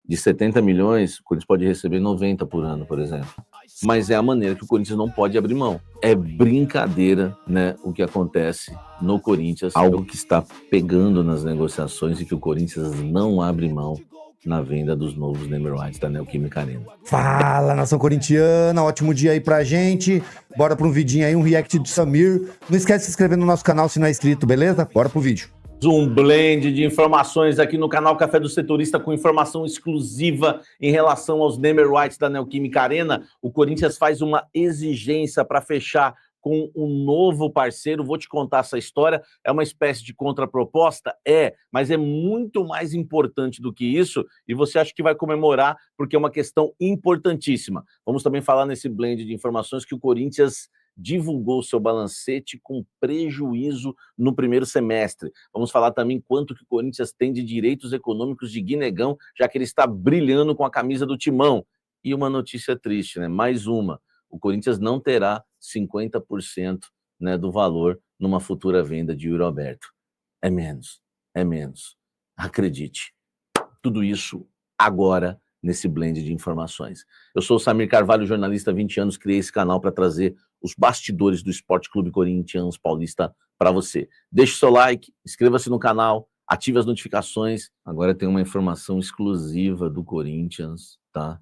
de 70 milhões, o Corinthians pode receber 90 por ano, por exemplo. Mas é a maneira que o Corinthians não pode abrir mão. É brincadeira, né, o que acontece no Corinthians, algo que está pegando nas negociações e que o Corinthians não abre mão na venda dos novos Neymer Whites da Neoquímica Arena. Fala, nação corintiana, ótimo dia aí pra gente. Bora pra um vidinho aí, um react do Samir. Não esquece de se inscrever no nosso canal se não é inscrito, beleza? Bora pro vídeo. Um blend de informações aqui no canal Café do Setorista com informação exclusiva em relação aos Neymer Whites da Neoquímica Arena. O Corinthians faz uma exigência para fechar com um novo parceiro. Vou te contar essa história. É uma espécie de contraproposta? Mas é muito mais importante do que isso e você acha que vai comemorar porque é uma questão importantíssima. Vamos também falar nesse blend de informações que o Corinthians divulgou seu balancete com prejuízo no primeiro semestre. Vamos falar também quanto que o Corinthians tem de direitos econômicos de Guinegão, já que ele está brilhando com a camisa do Timão. E uma notícia triste, né? Mais uma. O Corinthians não terá 50%, né, do valor numa futura venda de Yuri Alberto. É menos. Acredite. Tudo isso agora nesse blend de informações. Eu sou o Samir Carvalho, jornalista há 20 anos, criei esse canal para trazer os bastidores do Esporte Clube Corinthians Paulista para você. Deixe o seu like, inscreva-se no canal, ative as notificações. Agora tem uma informação exclusiva do Corinthians, tá?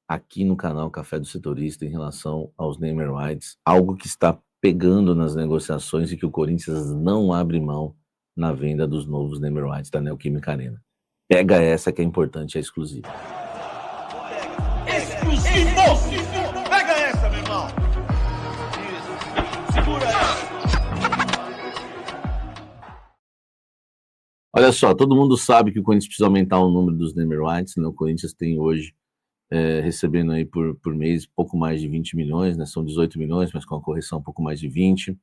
Aqui no canal Café do Setorista em relação aos Neymer Whites, algo que está pegando nas negociações e que o Corinthians não abre mão na venda dos novos Neymer Whites da Neoquímica Arena. Pega essa que é importante, é exclusiva. Exclusivo! Pega essa, meu irmão! Isso. Segura essa! Olha só, todo mundo sabe que o Corinthians precisa aumentar o número dos Neymer Whites, né? O Corinthians tem hoje recebendo aí por mês pouco mais de 20 milhões, né? São 18 milhões, mas com a correção um pouco mais de 20.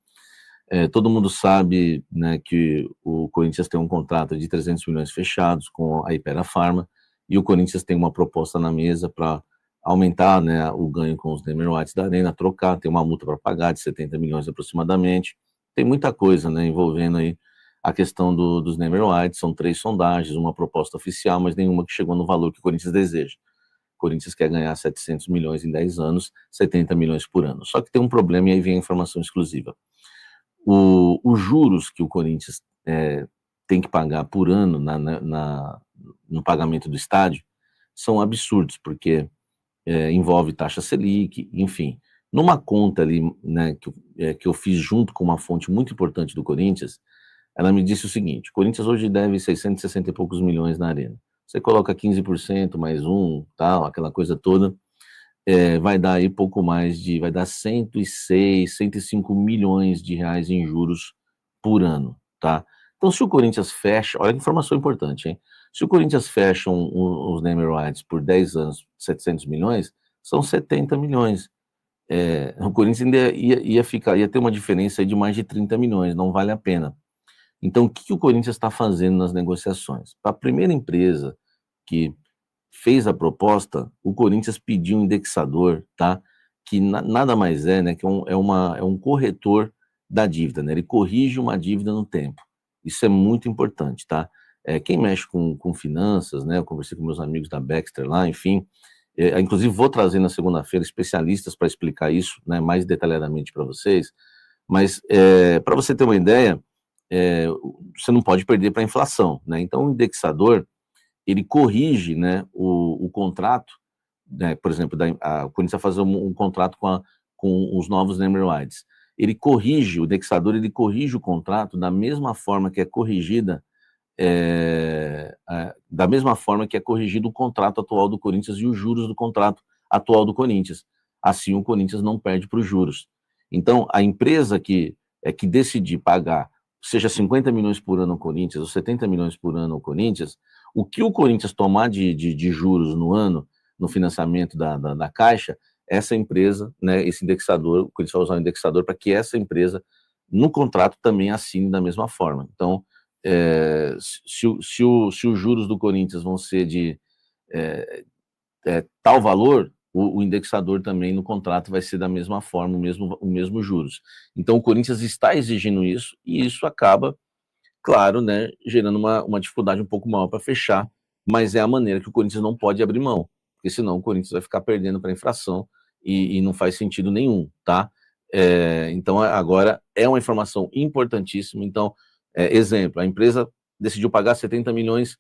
Todo mundo sabe, né, que o Corinthians tem um contrato de 300 milhões fechados com a Hypera Pharma e o Corinthians tem uma proposta na mesa para aumentar, né, o ganho com os Neymer Whites da Arena, trocar, tem uma multa para pagar de 70 milhões aproximadamente. Tem muita coisa, né, envolvendo aí a questão dos Neymer Whites. São 3 sondagens, uma proposta oficial, mas nenhuma que chegou no valor que o Corinthians deseja. O Corinthians quer ganhar 700 milhões em 10 anos, 70 milhões por ano. Só que tem um problema e aí vem a informação exclusiva. Os juros que o Corinthians tem que pagar por ano no pagamento do estádio são absurdos, porque envolve taxa Selic, enfim. Numa conta ali, né, que eu fiz junto com uma fonte muito importante do Corinthians, ela me disse o seguinte: o Corinthians hoje deve 660 e poucos milhões na Arena. Você coloca 15% mais tal, aquela coisa toda, vai dar aí pouco mais vai dar 106, 105 milhões de reais em juros por ano, tá? Então, se o Corinthians fecha, olha que informação importante, hein? Se o Corinthians fecha os Neymer Whites por 10 anos, 700 milhões, são 70 milhões. O Corinthians ainda ia ter uma diferença aí de mais de 30 milhões, não vale a pena. Então, o que o Corinthians está fazendo nas negociações? Para a primeira empresa que fez a proposta, o Corinthians pediu um indexador, tá? Que nada mais né? Que é um corretor da dívida, né? Ele corrige uma dívida no tempo. Isso é muito importante, tá? Quem mexe com finanças, né? Eu conversei com meus amigos da Baxter lá, enfim. Inclusive, vou trazer na segunda-feira especialistas para explicar isso, né, mais detalhadamente para vocês. Mas, para você ter uma ideia, você não pode perder para a inflação, né? Então, o indexador, ele corrige, né, o contrato, né, por exemplo, o Corinthians vai fazer um contrato com os novos Neymer Whites. Ele corrige, o indexador, ele corrige o contrato da mesma forma que é corrigida, da mesma forma que é corrigido o contrato atual do Corinthians e os juros do contrato atual do Corinthians. Assim, o Corinthians não perde para os juros. Então, a empresa que decidir pagar, seja 50 milhões por ano ao Corinthians ou 70 milhões por ano ao Corinthians, o que o Corinthians tomar de juros no ano, no financiamento da Caixa, essa empresa, né, esse indexador, o Corinthians vai usar o indexador para que essa empresa, no contrato, também assine da mesma forma. Então, se os juros do Corinthians vão ser de tal valor, o indexador também no contrato vai ser da mesma forma, o mesmo juros. Então, o Corinthians está exigindo isso, e isso acaba, claro, né, gerando uma dificuldade um pouco maior para fechar mas é a maneira que o Corinthians não pode abrir mão, porque senão o Corinthians vai ficar perdendo para a inflação e não faz sentido nenhum, tá? Então, agora é uma informação importantíssima. Então, exemplo, a empresa decidiu pagar 70 milhões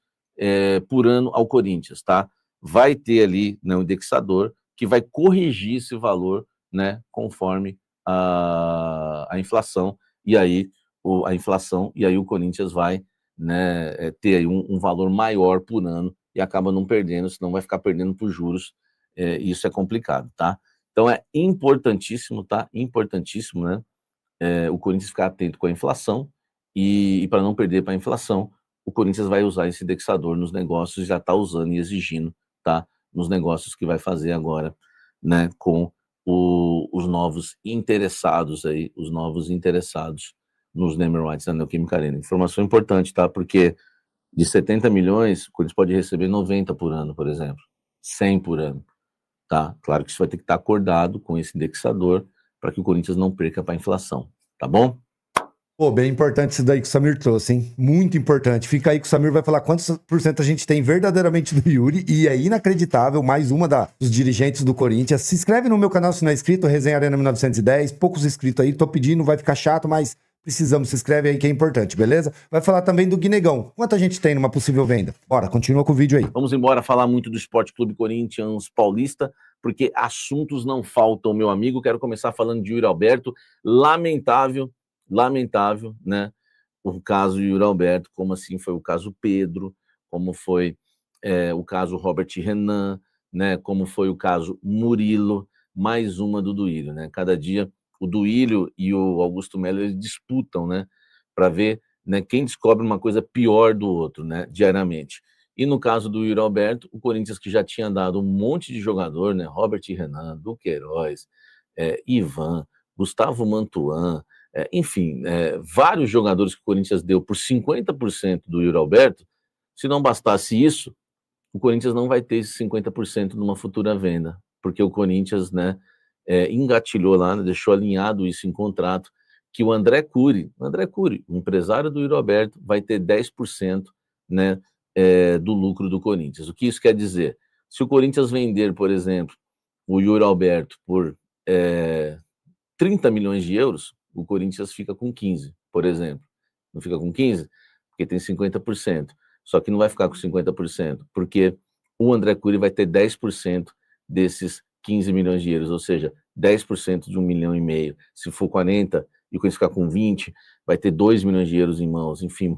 por ano ao Corinthians, tá? Vai ter ali, né, um indexador que vai corrigir esse valor, né, conforme a inflação, e aí o Corinthians vai, né, ter aí um valor maior por ano e acaba não perdendo, senão vai ficar perdendo por juros, e isso é complicado, tá? Então é importantíssimo, tá? Importantíssimo, né? O Corinthians ficar atento com a inflação e para não perder para a inflação, o Corinthians vai usar esse indexador nos negócios, já está usando e exigindo, tá? Nos negócios que vai fazer agora, né? Com os novos interessados aí, os novos interessados nos Neymer Whites da Neoquímica Arena. Informação importante, tá? Porque de 70 milhões, o Corinthians pode receber 90 por ano, por exemplo, 100 por ano, tá? Claro que isso vai ter que estar acordado com esse indexador para que o Corinthians não perca para a inflação, tá bom? Pô, bem importante isso daí que o Samir trouxe, hein? Muito importante. Fica aí que o Samir vai falar quantos % a gente tem verdadeiramente do Yuri, e é inacreditável, mais uma dos dirigentes do Corinthians. Se inscreve no meu canal se não é inscrito, Resenha Arena 1910, poucos inscritos aí, tô pedindo, vai ficar chato, mas precisamos, se inscreve aí que é importante, beleza? Vai falar também do Guinegão. Quanto a gente tem numa possível venda? Bora, continua com o vídeo aí. Vamos embora falar muito do Esporte Clube Corinthians Paulista, porque assuntos não faltam, meu amigo. Quero começar falando de Yuri Alberto. Lamentável, né? O caso Yuri Alberto, como assim foi o caso Pedro, como foi o caso Robert Renan, né? Como foi o caso Murilo, mais uma do Duílio, né? Cada dia o Duílio e o Augusto Melo eles disputam, né? Para ver, né, quem descobre uma coisa pior do outro, né? Diariamente. E no caso do Yuri Alberto, o Corinthians que já tinha dado um monte de jogador, né? Robert Renan, Duqueiroz, Ivan, Gustavo Mantuan, enfim, vários jogadores que o Corinthians deu por 50% do Yuri Alberto. Se não bastasse isso, o Corinthians não vai ter esse 50% numa futura venda, porque o Corinthians, né, engatilhou lá, né, deixou alinhado isso em contrato, que o André Cury, o empresário do Yuri Alberto, vai ter 10%, né, do lucro do Corinthians. O que isso quer dizer? Se o Corinthians vender, por exemplo, o Yuri Alberto por 30 milhões de euros, o Corinthians fica com 15, por exemplo. Não fica com 15? Porque tem 50%. Só que não vai ficar com 50%, porque o André Cury vai ter 10% desses 15 milhões de euros, ou seja, 10% de 1,5 milhão. Se for 40 e o Corinthians ficar com 20, vai ter 2 milhões de euros em mãos, enfim,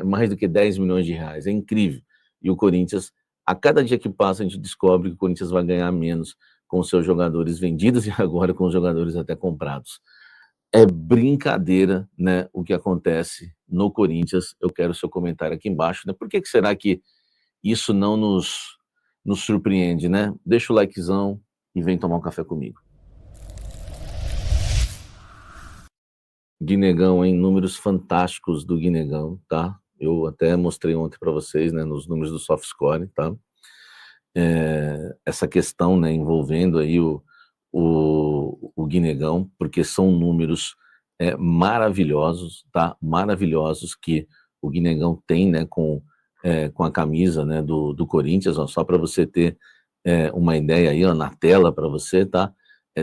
mais do que 10 milhões de reais. É incrível. E o Corinthians, a cada dia que passa, a gente descobre que o Corinthians vai ganhar menos com seus jogadores vendidos e agora com os jogadores até comprados. É brincadeira, né, o que acontece no Corinthians. Eu quero o seu comentário aqui embaixo, né? Por que será que isso não nos surpreende, né? Deixa o likezão e vem tomar um café comigo. Guinegão, hein? Números fantásticos do Guinegão, tá? Eu até mostrei ontem para vocês, né, nos números do SoftScore, tá? Essa questão, né, envolvendo aí o Guinegão, porque são números maravilhosos, tá? Maravilhosos que o Guinegão tem, né, com a camisa, né, do Corinthians, ó, só para você ter uma ideia aí, ó, na tela para você, tá?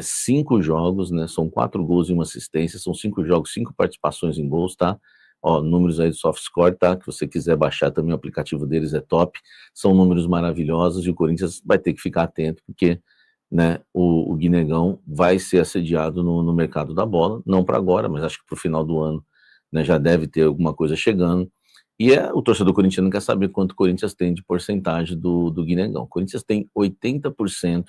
5 jogos, né? São 4 gols e 1 assistência, são 5 jogos, 5 participações em gols, tá? Ó, números aí do SoftScore, tá? Que você quiser baixar também, o aplicativo deles é top. São números maravilhosos e o Corinthians vai ter que ficar atento, porque, né, o Guinegão vai ser assediado no mercado da bola, não para agora, mas acho que para o final do ano, né, já deve ter alguma coisa chegando. E o torcedor corintiano quer saber quanto o Corinthians tem de porcentagem do Guinegão. O Corinthians tem 80%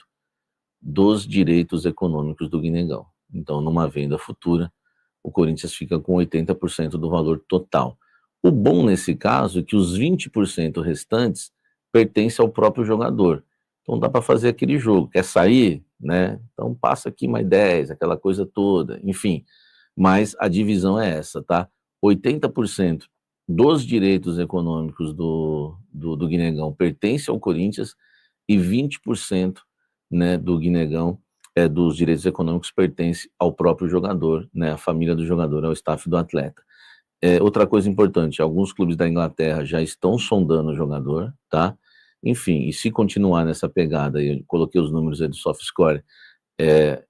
dos direitos econômicos do Guinegão. Então, numa venda futura, o Corinthians fica com 80% do valor total. O bom nesse caso é que os 20% restantes pertencem ao próprio jogador. Então dá para fazer aquele jogo. Quer sair? Né? Então passa aqui mais 10, aquela coisa toda. Enfim, mas a divisão é essa, tá? 80% dos direitos econômicos do Guinegão pertence ao Corinthians e 20%, né, do Guinegão, dos direitos econômicos, pertence ao próprio jogador, né, a família do jogador, ao staff do atleta. Outra coisa importante, alguns clubes da Inglaterra já estão sondando o jogador, tá? Enfim, e se continuar nessa pegada, eu coloquei os números aí do SofaScore,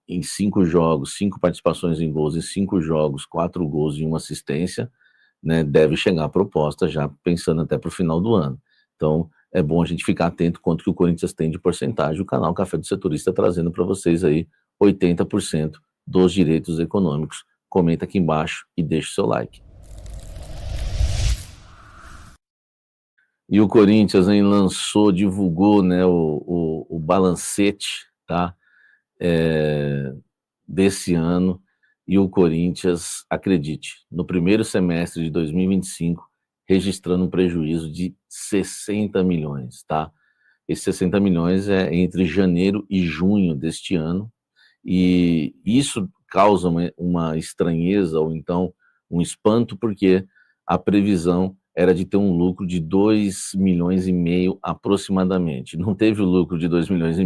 em 5 jogos, 5 participações em gols, em 5 jogos, 4 gols e 1 assistência, né, deve chegar a proposta já pensando até para o final do ano. Então, é bom a gente ficar atento quanto que o Corinthians tem de porcentagem. O canal Café do Setorista trazendo para vocês aí 80% dos direitos econômicos. Comenta aqui embaixo e deixa o seu like. E o Corinthians aí divulgou, né, o balancete, tá, desse ano, e o Corinthians, acredite, no primeiro semestre de 2025, registrando um prejuízo de 60 milhões, tá? Esses 60 milhões é entre janeiro e junho deste ano, e isso causa uma estranheza, ou então um espanto, porque a previsão era de ter um lucro de 2,5 milhões aproximadamente. Não teve o lucro de 2,5 milhões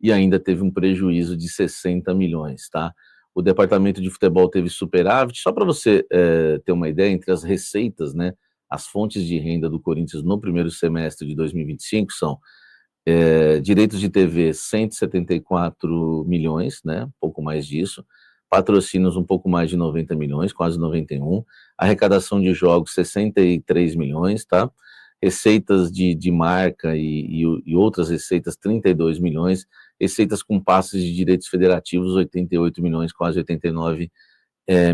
e ainda teve um prejuízo de 60 milhões, tá? O departamento de futebol teve superávit. Só para você ter uma ideia, entre as receitas, né, as fontes de renda do Corinthians no primeiro semestre de 2025 são direitos de TV, 174 milhões, né, um pouco mais disso, patrocínios um pouco mais de 90 milhões, quase 91, arrecadação de jogos 63 milhões, tá? Receitas de marca e outras receitas 32 milhões, receitas com passes de direitos federativos 88 milhões, quase 89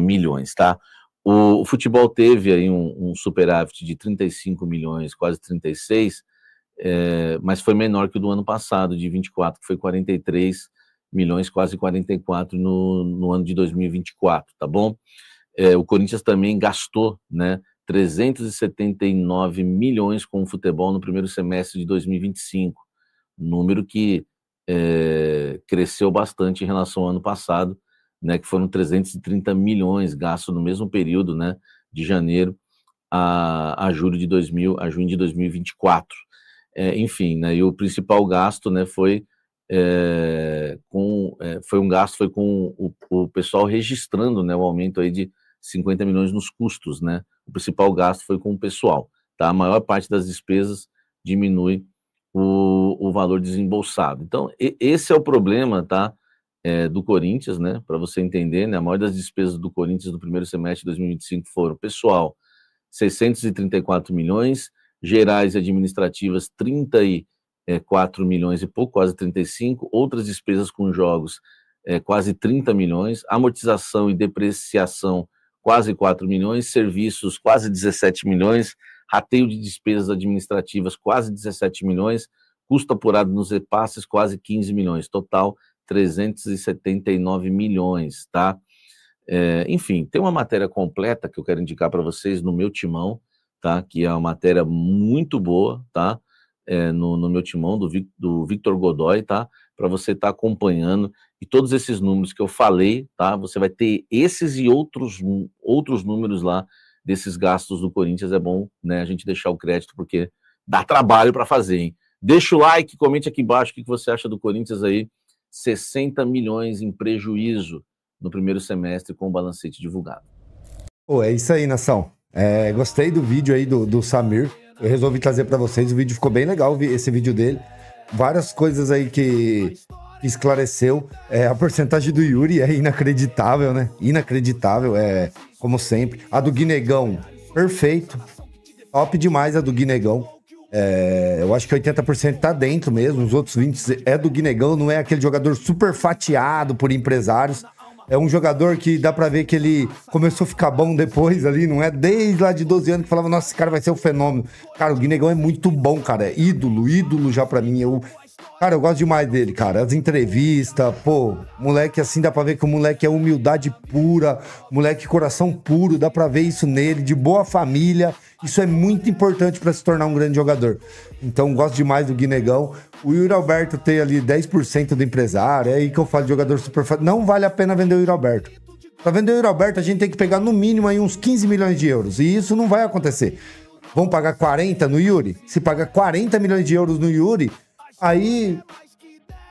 milhões, tá? O futebol teve aí um superávit de 35 milhões, quase 36, mas foi menor que o do ano passado, de 24, que foi 43 milhões, quase 44 no ano de 2024, tá bom? O Corinthians também gastou, né, 379 milhões com o futebol no primeiro semestre de 2025, número que cresceu bastante em relação ao ano passado, né, que foram 330 milhões gastos no mesmo período, né, de janeiro a junho de 2024. Enfim, né, e o principal gasto, né, foi com o pessoal registrando, né, o aumento aí de 50 milhões nos custos, né? O principal gasto foi com o pessoal, tá? A maior parte das despesas diminui o valor desembolsado. Então, esse é o problema, tá? Do Corinthians, né? Para você entender, né? A maior das despesas do Corinthians no primeiro semestre de 2025 foram pessoal, 634 milhões, gerais e administrativas, 34 milhões e pouco, quase 35, outras despesas com jogos, quase 30 milhões, amortização e depreciação, quase 4 milhões, serviços, quase 17 milhões, rateio de despesas administrativas, quase 17 milhões, custo apurado nos repasses, quase 15 milhões, total 379 milhões, tá? Enfim, tem uma matéria completa que eu quero indicar para vocês no meu timão, tá? Que é uma matéria muito boa, tá? No meu timão do Victor Godoy, tá? Para você estar acompanhando, e todos esses números que eu falei, tá? Você vai ter esses e outros números lá desses gastos do Corinthians. É bom, né, a gente deixar o crédito, porque dá trabalho para fazer, hein? Deixa o like, comente aqui embaixo o que você acha do Corinthians aí. 60 milhões em prejuízo no primeiro semestre com o balancete divulgado. É isso aí, nação. Gostei do vídeo aí do Samir. Eu resolvi trazer para vocês. O vídeo ficou bem legal, esse vídeo dele. Várias coisas aí que esclareceu. A porcentagem do Yuri é inacreditável, né? Inacreditável, como sempre. A do Guinegão, perfeito. Top demais a do Guinegão. Eu acho que 80% tá dentro mesmo. Os outros 20% é do Guinegão. Não é aquele jogador super fatiado por empresários. É um jogador que dá pra ver que ele começou a ficar bom depois ali, não é? Desde lá de 12 anos que falava, nossa, esse cara vai ser um fenômeno. Cara, o Guinegão é muito bom, cara. É ídolo já pra mim. Cara, eu gosto demais dele, cara. As entrevistas, moleque assim, dá pra ver que o moleque é humildade pura, moleque coração puro, dá pra ver isso nele, de boa família. Isso é muito importante pra se tornar um grande jogador. Então, gosto demais do Guinegão. O Yuri Alberto tem ali 10% do empresário, é aí que eu falo de jogador super fácil. Não vale a pena vender o Yuri Alberto. Pra vender o Yuri Alberto, a gente tem que pegar no mínimo aí uns 15 milhões de euros. E isso não vai acontecer. Vão pagar 40 no Yuri? Se pagar 40 milhões de euros no Yuri, aí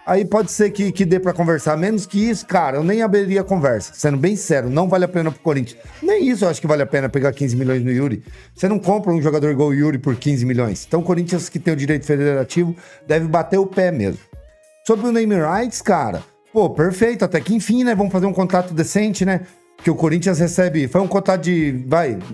Aí pode ser que dê pra conversar. Menos que isso, cara, eu nem abriria a conversa. Sendo bem sério, não vale a pena pro Corinthians. Nem isso eu acho que vale a pena pegar 15 milhões no Yuri. Você não compra um jogador igual o Yuri por 15 milhões. Então o Corinthians, que tem o direito federativo, deve bater o pé mesmo. Sobre o name rights, cara, pô, perfeito. Até que enfim, né? Vamos fazer um contrato decente, né? Que o Corinthians recebe... Foi um contrato de,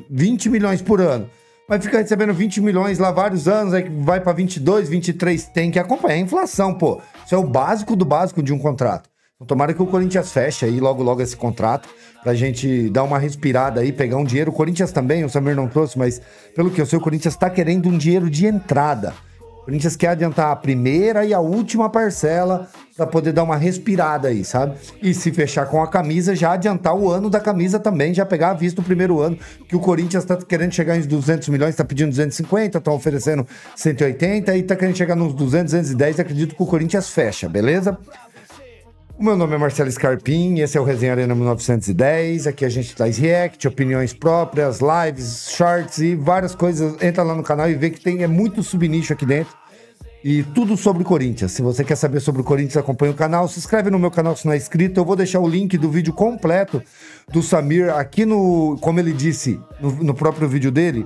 20 milhões por ano. Mas fica recebendo 20 milhões lá vários anos, aí vai pra 22, 23, tem que acompanhar a inflação, pô. Isso é o básico do básico de um contrato. Então, tomara que o Corinthians feche aí logo esse contrato, pra gente dar uma respirada aí, pegar um dinheiro. O Corinthians também, o Samir não trouxe, mas pelo que eu sei, o Corinthians tá querendo um dinheiro de entrada. O Corinthians quer adiantar a primeira e a última parcela para poder dar uma respirada aí, sabe? E se fechar com a camisa, já adiantar o ano da camisa também, já pegar à vista o primeiro ano, que o Corinthians tá querendo chegar em 200 milhões, tá pedindo 250, estão oferecendo 180 e tá querendo chegar nos 200, 210, acredito que o Corinthians fecha, beleza? O meu nome é Marcelo Scarpim, esse é o Resenha Arena 1910, aqui a gente traz react, opiniões próprias, lives, shorts e várias coisas. Entra lá no canal e vê que é muito subnicho aqui dentro e tudo sobre o Corinthians. Se você quer saber sobre o Corinthians, acompanha o canal, se inscreve no meu canal se não é inscrito. Eu vou deixar o link do vídeo completo do Samir aqui no, como ele disse no próprio vídeo dele.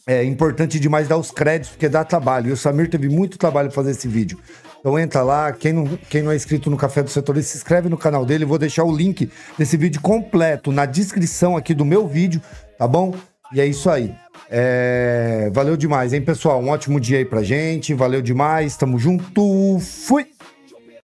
É importante demais dar os créditos, porque dá trabalho. E o Samir teve muito trabalho para fazer esse vídeo. Então entra lá, quem não é inscrito no Café do Setorista, se inscreve no canal dele. Vou deixar o link desse vídeo completo na descrição aqui do meu vídeo, tá bom? E é isso aí. Valeu demais, hein, pessoal? Um ótimo dia aí pra gente. Valeu demais, tamo junto. Fui!